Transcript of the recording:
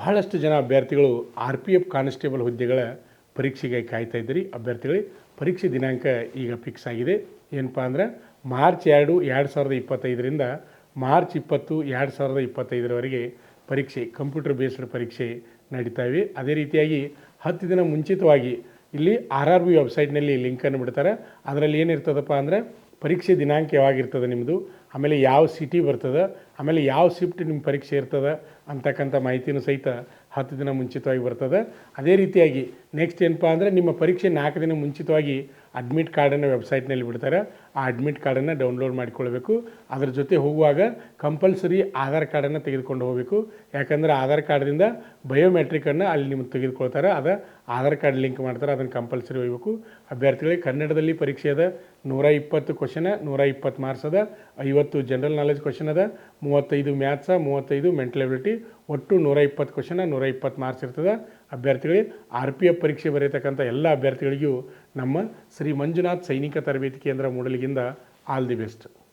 ಬಹಳಷ್ಟು ಜನ ಅಭ್ಯರ್ಥಿಗಳು RPF ಕಾನ್ಸ್ಟೇಬಲ್ ಹುದ್ದೆಗಳ ಪರೀಕ್ಷೆಗೆ ಕಾಯ್ತಾ ಇದ್ದೀರಿ. ಅಭ್ಯರ್ಥಿಗಳಿಗೆ ಪರೀಕ್ಷೆ ದಿನಾಂಕ ಈಗ ಫಿಕ್ಸ್ ಆಗಿದೆ. ಏನಪ್ಪ ಅಂದ್ರೆ ಮಾರ್ಚ್ 2, 2025ರಿಂದ ಮಾರ್ಚ್ 20, 2025ರವರೆಗೆ ಪರೀಕ್ಷೆ ಕಂಪ್ಯೂಟರ್ ಬೇಸ್ಡ್ ಪರೀಕ್ಷೆ ನಡೀತಾವೆ. ಅದೇ ರೀತಿಯಾಗಿ 10 ದಿನ ಮುಂಚಿತವಾಗಿ ಇಲ್ಲಿ RRB ವೆಬ್ಸೈಟ್ನಲ್ಲಿ ಲಿಂಕನ್ನು ಬಿಡ್ತಾರೆ. ಅದರಲ್ಲಿ ಏನಿರ್ತದಪ್ಪ ಅಂದರೆ ಪರೀಕ್ಷೆ ದಿನಾಂಕ ಯಾವಾಗಿರ್ತದೆ ನಿಮ್ಮದು, ಆಮೇಲೆ ಯಾವ ಸಿಟಿ ಬರ್ತದೆ, ಆಮೇಲೆ ಯಾವ ಶಿಫ್ಟ್ ನಿಮ್ಮ ಪರೀಕ್ಷೆ ಇರ್ತದೆ ಅಂತಕ್ಕಂಥ ಮಾಹಿತಿನೂ ಸಹಿತ 10 ದಿನ ಮುಂಚಿತವಾಗಿ ಬರ್ತದೆ. ಅದೇ ರೀತಿಯಾಗಿ ನೆಕ್ಸ್ಟ್ ಏನಪ್ಪ ಅಂದರೆ ನಿಮ್ಮ ಪರೀಕ್ಷೆ 4 ದಿನ ಮುಂಚಿತವಾಗಿ ಅಡ್ಮಿಟ್ ಕಾರ್ಡನ್ನು ವೆಬ್ಸೈಟ್ನಲ್ಲಿ ಬಿಡ್ತಾರೆ. ಆ ಅಡ್ಮಿಟ್ ಕಾರ್ಡನ್ನು ಡೌನ್ಲೋಡ್ ಮಾಡಿಕೊಳ್ಬೇಕು. ಅದರ ಜೊತೆ ಹೋಗುವಾಗ ಕಂಪಲ್ಸರಿ ಆಧಾರ್ ಕಾರ್ಡನ್ನು ತೆಗೆದುಕೊಂಡು ಹೋಗಬೇಕು. ಯಾಕಂದರೆ ಆಧಾರ್ ಕಾರ್ಡ್ದಿಂದ ಬಯೋಮೆಟ್ರಿಕನ್ನು ಅಲ್ಲಿ ನಿಮ್ಗೆ ತೆಗೆದುಕೊಳ್ತಾರೆ. ಆಧಾರ್ ಕಾರ್ಡ್ ಲಿಂಕ್ ಮಾಡ್ತಾರೆ, ಅದನ್ನು ಕಂಪಲ್ಸರಿ ಒಯ್ಯಬೇಕು. ಅಭ್ಯರ್ಥಿಗಳಿಗೆ ಕನ್ನಡದಲ್ಲಿ ಪರೀಕ್ಷೆ ಅದ, 120 ಕ್ವಶನ, 120 ಮಾರ್ಕ್ಸ್ ಅದ, 50 ಜನರಲ್ ನಾಲೆಜ್ ಕ್ವಶನ್ ಅದ, 35 ಮ್ಯಾಥ್ಸ, 35 ಮೆಂಟಲ್ ಎಬಿಲಿಟಿ, ಒಟ್ಟು 120 ಕ್ವಶನ, 120 ಮಾರ್ಕ್ಸ್ ಇರ್ತದೆ. ಅಭ್ಯರ್ಥಿಗಳಿಗೆ RPF ಪರೀಕ್ಷೆ ಬರೆಯತಕ್ಕಂಥ ಎಲ್ಲ ಅಭ್ಯರ್ಥಿಗಳಿಗೂ ನಮ್ಮ ಶ್ರೀ ಮಂಜುನಾಥ್ ಸೈನಿಕ ತರಬೇತಿ ಕೇಂದ್ರ ಮೂಡಲಿಗಿಂದ ಆಲ್ ದಿ ಬೆಸ್ಟ್.